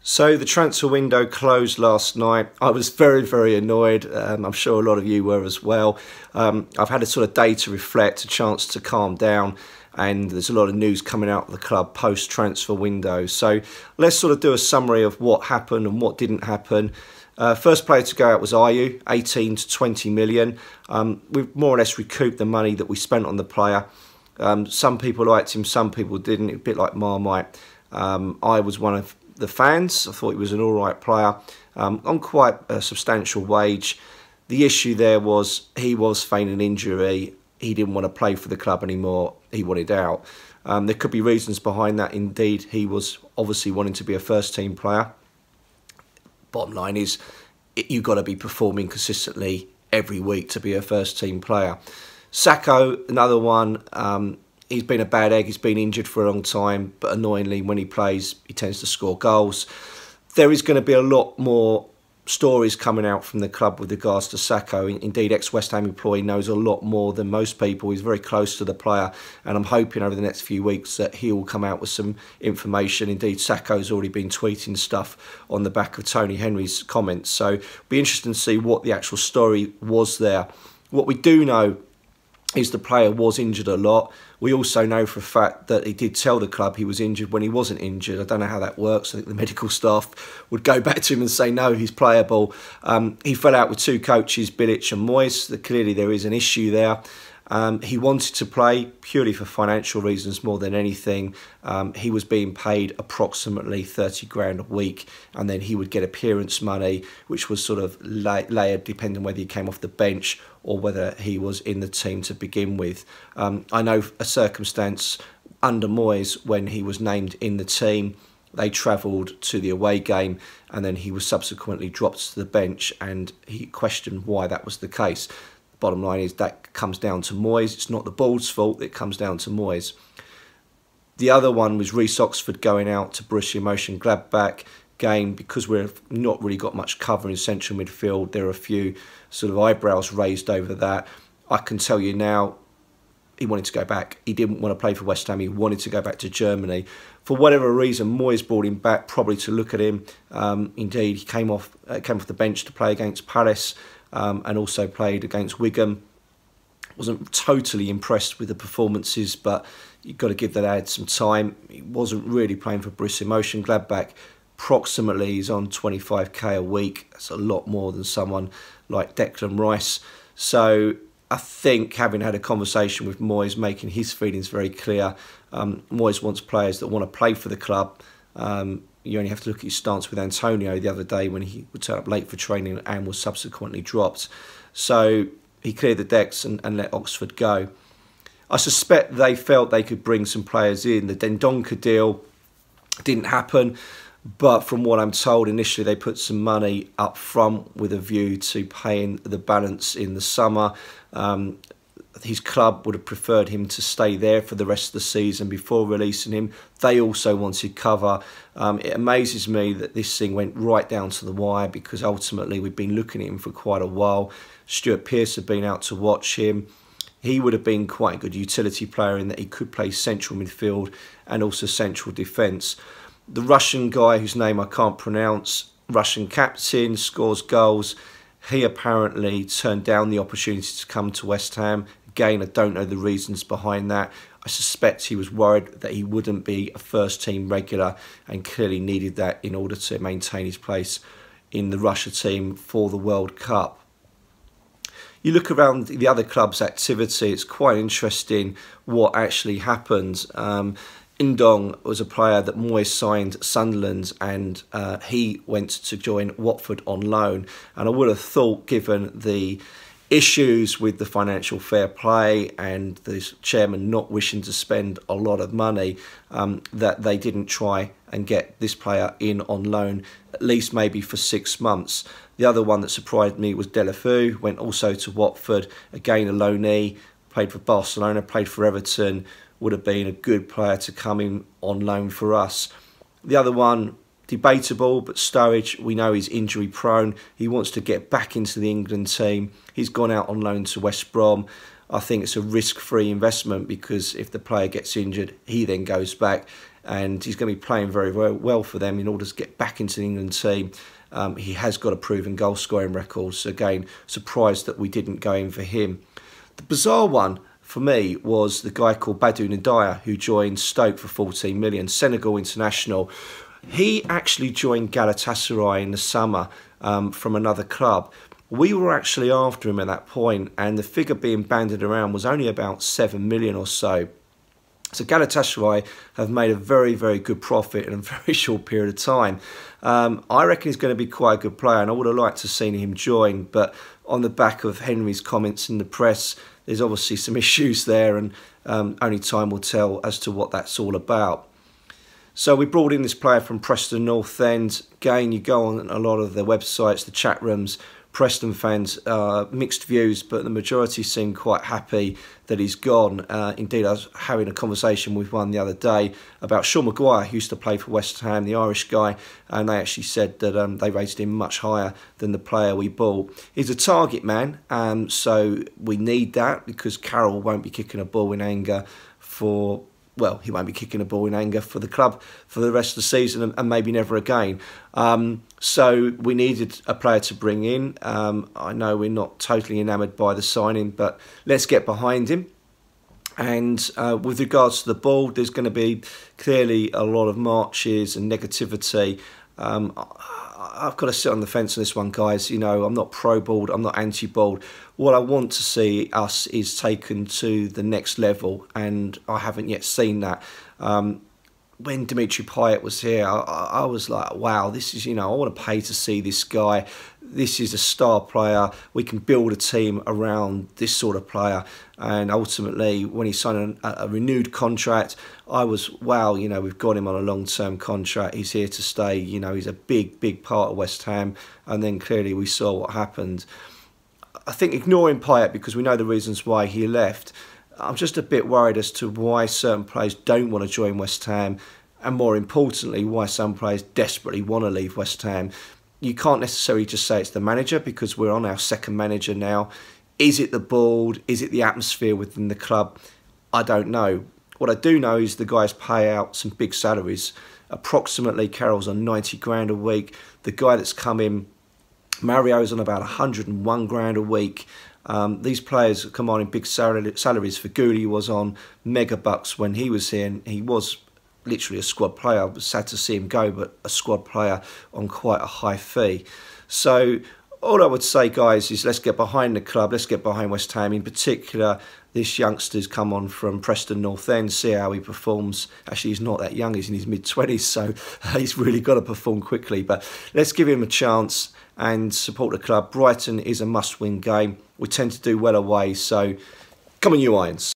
So the transfer window closed last night. I was very, very annoyed. I'm sure a lot of you were as well. I've had a sort of day to reflect, a chance to calm down, and there's a lot of news coming out of the club post-transfer window. So let's sort of do a summary of what happened and what didn't happen. First player to go out was Ayew, 18 to 20 million. We've more or less recouped the money that we spent on the player. Some people liked him, some people didn't, a bit like Marmite. I was one of the fans. I thought he was an all right player on quite a substantial wage. The issue there was he was feigning injury. He didn't want to play for the club anymore. He wanted out. There could be reasons behind that. Indeed, he was obviously wanting to be a first team player. Bottom line is you've got to be performing consistently every week to be a first team player. Sakho, another one. He's been a bad egg. He's been injured for a long time, but annoyingly, when he plays, he tends to score goals. There is going to be a lot more stories coming out from the club with regards to Sakho. Indeed, ex-West Ham employee knows a lot more than most people. He's very close to the player, and I'm hoping over the next few weeks that he will come out with some information. Indeed, Sakho's already been tweeting stuff on the back of Tony Henry's comments, so it'll be interesting to see what the actual story was there. What we do know is the player was injured a lot. We also know for a fact that he did tell the club he was injured when he wasn't injured. I don't know how that works. I think the medical staff would go back to him and say, no, he's playable. He fell out with two coaches, Bilic and Moyes. Clearly there is an issue there. He wanted to play purely for financial reasons more than anything. He was being paid approximately 30 grand a week, and then he would get appearance money, which was sort of layered depending on whether he came off the bench or whether he was in the team to begin with. I know a circumstance under Moyes when he was named in the team. They travelled to the away game and then he was subsequently dropped to the bench, and he questioned why that was the case. Bottom line is that comes down to Moyes. It's not the board's fault. It comes down to Moyes. The other one was Reece Oxford going out to Borussia Mönchengladbach. Again, because we've not really got much cover in central midfield, there are a few sort of eyebrows raised over that. I can tell you now, he wanted to go back. He didn't want to play for West Ham. He wanted to go back to Germany. For whatever reason, Moyes brought him back, probably to look at him. Indeed, he came off the bench to play against Palace. And also played against Wigan. Wasn't totally impressed with the performances, but you've got to give the lad some time. He wasn't really playing for Borussia Mönchengladbach. Approximately, he's on 25k a week. That's a lot more than someone like Declan Rice. So I think, having had a conversation with Moyes, making his feelings very clear, Moyes wants players that want to play for the club. You only have to look at his stance with Antonio the other day when he would turn up late for training and was subsequently dropped. So he cleared the decks and let Oxford go. I suspect they felt they could bring some players in. The Dendoncker deal didn't happen, but from what I'm told, initially they put some money up front with a view to paying the balance in the summer. His club would have preferred him to stay there for the rest of the season before releasing him. They also wanted cover. It amazes me that this thing went right down to the wire, because ultimately we've been looking at him for quite a while. Stuart Pearce had been out to watch him. He would have been quite a good utility player in that he could play central midfield and also central defence. The Russian guy whose name I can't pronounce, Russian captain, scores goals. He apparently turned down the opportunity to come to West Ham. Again, I don't know the reasons behind that. I suspect he was worried that he wouldn't be a first team regular, and clearly needed that in order to maintain his place in the Russia team for the World Cup. You look around the other club's activity, it's quite interesting what actually happened. Indong was a player that Moyes signed at Sunderland, and he went to join Watford on loan. And I would have thought, given the issues with the financial fair play and the chairman not wishing to spend a lot of money, that they didn't try and get this player in on loan, at least maybe for 6 months. The other one that surprised me was Deulofeu, went also to Watford, again a loanee, played for Barcelona, played for Everton, would have been a good player to come in on loan for us. The other one, debatable, but Sturridge, we know he's injury prone. He wants to get back into the England team. He's gone out on loan to West Brom. I think it's a risk-free investment, because if the player gets injured, he then goes back, and he's going to be playing very, very well for them in order to get back into the England team. He has got a proven goal-scoring record, so again, surprised that we didn't go in for him. The bizarre one for me was the guy called Badou Ndiaye, who joined Stoke for 14 million, Senegal international. He actually joined Galatasaray in the summer from another club. We were actually after him at that point, and the figure being bandied around was only about 7 million or so. So Galatasaray have made a very, very good profit in a very short period of time. I reckon he's going to be quite a good player, and I would have liked to have seen him join, but on the back of Henry's comments in the press, there's obviously some issues there, and only time will tell as to what that's all about. So we brought in this player from Preston North End. Again, you go on a lot of the websites, the chat rooms, Preston fans, mixed views, but the majority seem quite happy that he's gone. Indeed, I was having a conversation with one the other day about Sean Maguire, who used to play for West Ham, the Irish guy, and they actually said that they rated him much higher than the player we bought. He's a target man, so we need that, because Carroll won't be kicking a ball in anger for... Well, he won't be kicking a ball in anger for the club for the rest of the season, and maybe never again. So we needed a player to bring in. I know we're not totally enamoured by the signing, but let's get behind him. And with regards to the board, there's going to be clearly a lot of marches and negativity. I've got to sit on the fence on this one, guys. You know, I'm not pro-board, I'm not anti-board. What I want to see us is taken to the next level, and I haven't yet seen that. When Dimitri Payet was here, I was like, wow, this is, you know, I want to pay to see this guy. This is a star player. We can build a team around this sort of player. And ultimately, when he signed a renewed contract, I was, wow, you know, we've got him on a long-term contract. He's here to stay. You know, he's a big, big part of West Ham. And then clearly we saw what happened. I think ignoring Payet, because we know the reasons why he left, I'm just a bit worried as to why certain players don't want to join West Ham, and more importantly, why some players desperately want to leave West Ham. You can't necessarily just say it's the manager, because we're on our second manager now. Is it the board? Is it the atmosphere within the club? I don't know. What I do know is the guys pay out some big salaries. Approximately, Carroll's on 90 grand a week. The guy that's come in, Mario's on about 101 grand a week. These players come on in big salaries. Faguli was on mega bucks when he was here, and he was literally a squad player. I was sad to see him go, but a squad player on quite a high fee. So all I would say, guys, is let's get behind the club. Let's get behind West Ham. In particular, this youngster's come on from Preston North End. See how he performs. Actually, he's not that young. He's in his mid-20s, so he's really got to perform quickly. But let's give him a chance and support the club. Brighton is a must-win game. We tend to do well away, so come on, you Irons.